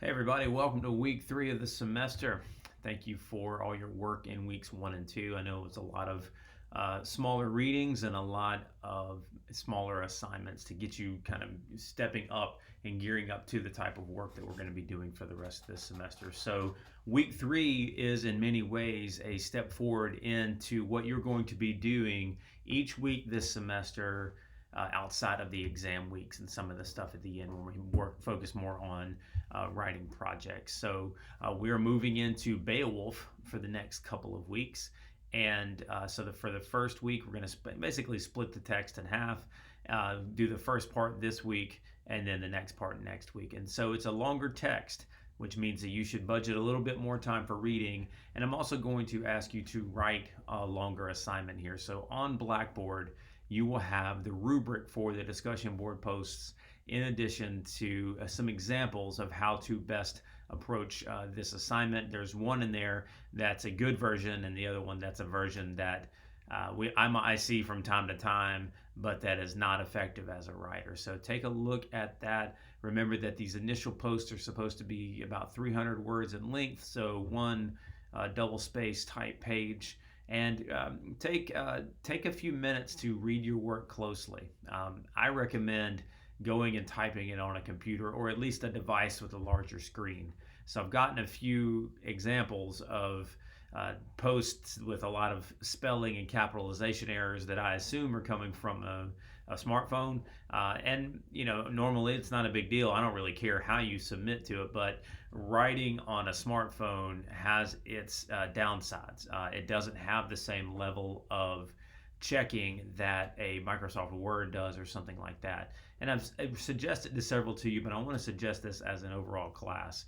Hey, everybody, welcome to week 3 of the semester. Thank you for all your work in weeks 1 and 2. I know it was a lot of smaller readings and a lot of smaller assignments to get you kind of stepping up and gearing up to the type of work that we're going to be doing for the rest of this semester. So, week 3 is in many ways a step forward into what you're going to be doing each week this semester. Outside of the exam weeks and some of the stuff at the end when we focus more on writing projects. So we are moving into Beowulf for the next couple of weeks. And for the first week, we're going to basically split the text in half, do the first part this week, and then the next part next week. And so it's a longer text, which means that you should budget a little bit more time for reading. And I'm also going to ask you to write a longer assignment here. So on Blackboard, you will have the rubric for the discussion board posts in addition to some examples of how to best approach this assignment. There's one in there that's a good version and the other one that's a version that I see from time to time, but that is not effective as a writer. So take a look at that. Remember that these initial posts are supposed to be about 300 words in length, so one double space type page. And take a few minutes to read your work closely. I recommend going and typing it on a computer or at least a device with a larger screen. So I've gotten a few examples of posts with a lot of spelling and capitalization errors that I assume are coming from a smartphone. And normally it's not a big deal. I don't really care how you submit to it, but writing on a smartphone has its downsides. It doesn't have the same level of checking that a Microsoft Word does or something like that. And I've suggested this several to you, but I want to suggest this as an overall class.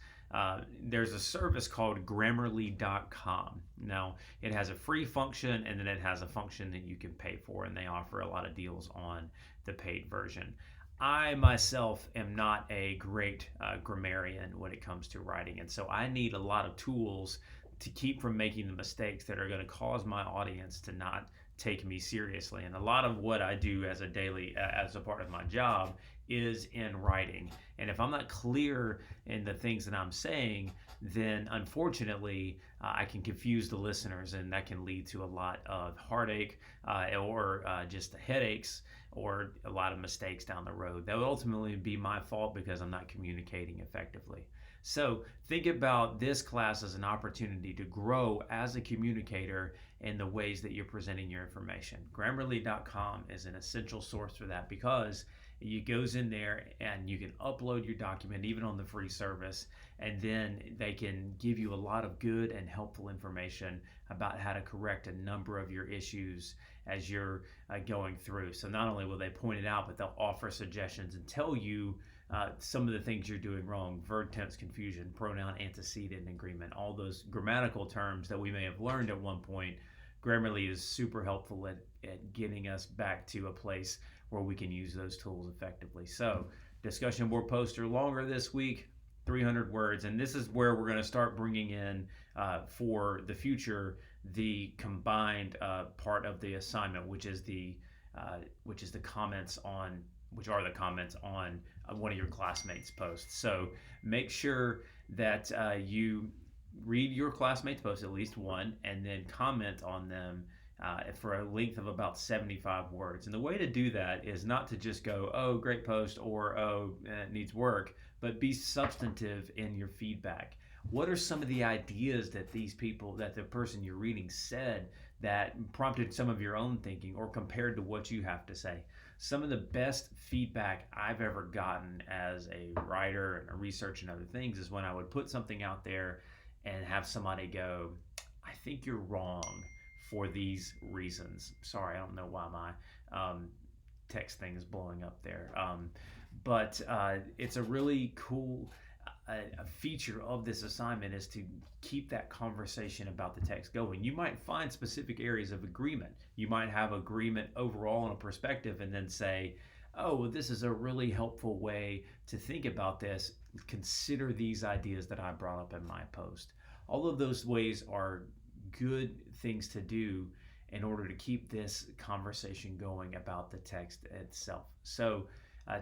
There's a service called Grammarly.com. Now, it has a free function and then it has a function that you can pay for, and they offer a lot of deals on the paid version. I myself am not a great grammarian when it comes to writing, and so I need a lot of tools to keep from making the mistakes that are going to cause my audience to not take me seriously. And a lot of what I do as a part of my job is in writing. And if I'm not clear in the things that I'm saying, then unfortunately, I can confuse the listeners, and that can lead to a lot of heartache or just headaches or a lot of mistakes down the road. That would ultimately be my fault because I'm not communicating effectively. So think about this class as an opportunity to grow as a communicator in the ways that you're presenting your information. Grammarly.com is an essential source for that because it goes in there and you can upload your document even on the free service, and then they can give you a lot of good and helpful information about how to correct a number of your issues as you're going through. So not only will they point it out, but they'll offer suggestions and tell you some of the things you're doing wrong: verb tense confusion, pronoun antecedent agreement, all those grammatical terms that we may have learned at one point. Grammarly is super helpful at getting us back to a place where we can use those tools effectively. So, discussion board posts are longer this week, 300 words, and this is where we're going to start bringing in for the future the combined part of the assignment, which is the comments on one of your classmates' posts. So make sure that you read your classmates' posts, at least one, and then comment on them for a length of about 75 words. And the way to do that is not to just go, oh, great post, or oh, it needs work, but be substantive in your feedback. What are some of the ideas that the person you're reading said that prompted some of your own thinking or compared to what you have to say? Some of the best feedback I've ever gotten as a writer and a research and other things is when I would put something out there and have somebody go, I think you're wrong for these reasons. Sorry, I don't know why my text thing is blowing up there. But it's a really cool a feature of this assignment is to keep that conversation about the text going. You might find specific areas of agreement. You might have agreement overall on a perspective and then say, oh, well, this is a really helpful way to think about this. Consider these ideas that I brought up in my post. All of those ways are good things to do in order to keep this conversation going about the text itself. So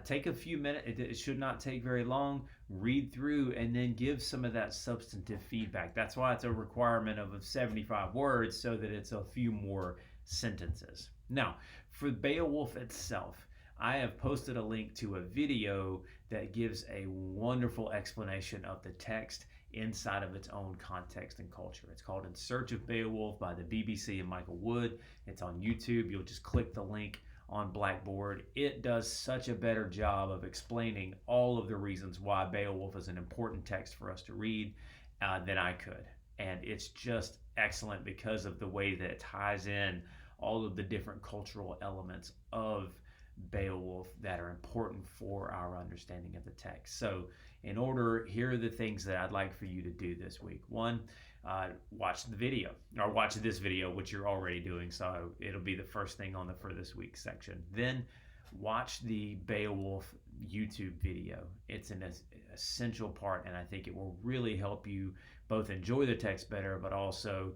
Take a few minutes, it should not take very long. Read through and then give some of that substantive feedback. That's why it's a requirement of 75 words so that it's a few more sentences. Now, for Beowulf itself, I have posted a link to a video that gives a wonderful explanation of the text inside of its own context and culture. It's called In Search of Beowulf by the BBC and Michael Wood. It's on YouTube. You'll just click the link on Blackboard. It does such a better job of explaining all of the reasons why Beowulf is an important text for us to read than I could. And it's just excellent because of the way that it ties in all of the different cultural elements of Beowulf that are important for our understanding of the text. So, in order, here are the things that I'd like for you to do this week. One, watch the video, or watch this video, which you're already doing, so it'll be the first thing on the for this week section. Then watch the Beowulf YouTube video. It's an essential part, and I think it will really help you both enjoy the text better, but also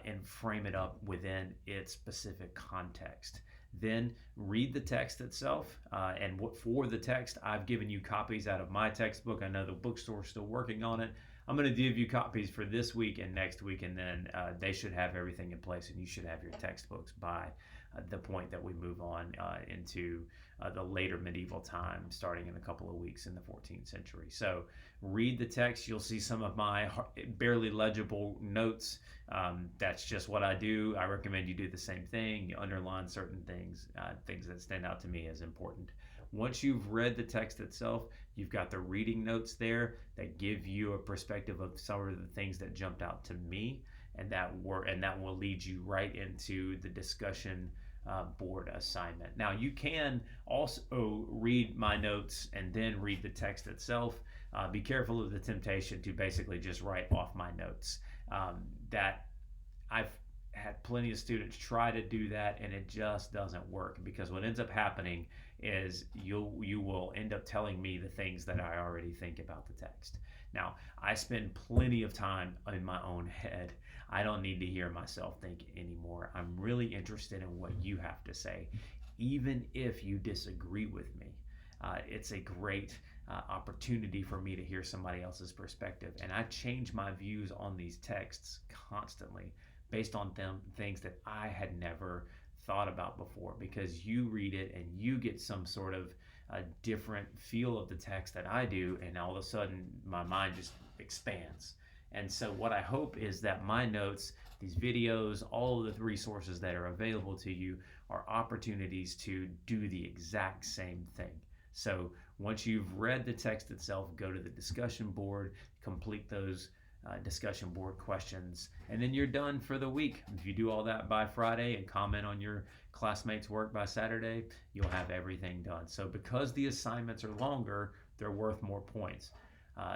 and frame it up within its specific context. Then read the text itself. And for the text, I've given you copies out of my textbook. I know the bookstore's still working on it. I'm going to give you copies for this week and next week, and then they should have everything in place, and you should have your textbooks by the point that we move on into the later medieval time, starting in a couple of weeks in the 14th century. So read the text. You'll see some of my barely legible notes. That's just what I do. I recommend you do the same thing. You underline certain things, things that stand out to me as important. Once you've read the text itself, you've got the reading notes there that give you a perspective of some of the things that jumped out to me, and that will lead you right into the discussion board assignment. Now, you can also read my notes and then read the text itself. Be careful of the temptation to basically just write off my notes. That I've had plenty of students try to do that, and it just doesn't work, because what ends up happening is you will end up telling me the things that I already think about the text. Now, I spend plenty of time in my own head. I don't need to hear myself think anymore. I'm really interested in what you have to say, even if you disagree with me. It's a great opportunity for me to hear somebody else's perspective, and I change my views on these texts constantly based on things that I had never thought about before, because you read it and you get some sort of different feel of the text that I do, and all of a sudden my mind just expands. And so what I hope is that my notes, these videos, all of the resources that are available to you are opportunities to do the exact same thing. So once you've read the text itself, go to the discussion board, complete those discussion board questions, and then you're done for the week. If you do all that by Friday and comment on your classmates' work by Saturday, you'll have everything done. So because the assignments are longer, they're worth more points.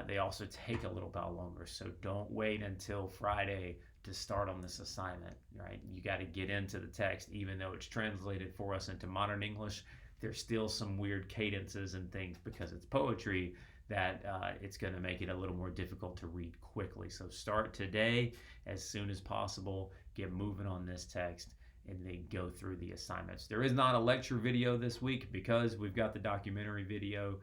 They also take a little bit longer, so don't wait until Friday to start on this assignment, right? You got to get into the text. Even though it's translated for us into modern English, there's still some weird cadences and things, because it's poetry, that it's going to make it a little more difficult to read quickly. So start today as soon as possible, get moving on this text, and then go through the assignments. There is not a lecture video this week because we've got the documentary video.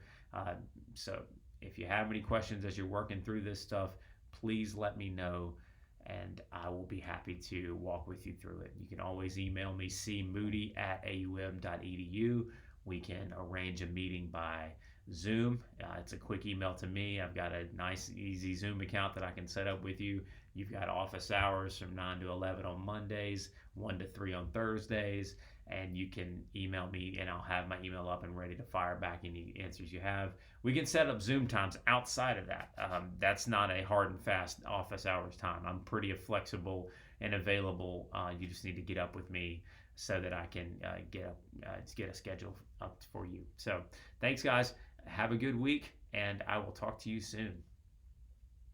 So if you have any questions as you're working through this stuff, please let me know, and I will be happy to walk with you through it. You can always email me, cmoody@aum.edu. We can arrange a meeting by Zoom. It's a quick email to me. I've got a nice, easy Zoom account that I can set up with you. You've got office hours from 9 to 11 on Mondays, 1 to 3 on Thursdays, and you can email me, and I'll have my email up and ready to fire back any answers you have. We can set up Zoom times outside of that. That's not a hard and fast office hours time. I'm pretty flexible and available. You just need to get up with me so that I can get a schedule up for you. So thanks, guys. Have a good week, and I will talk to you soon.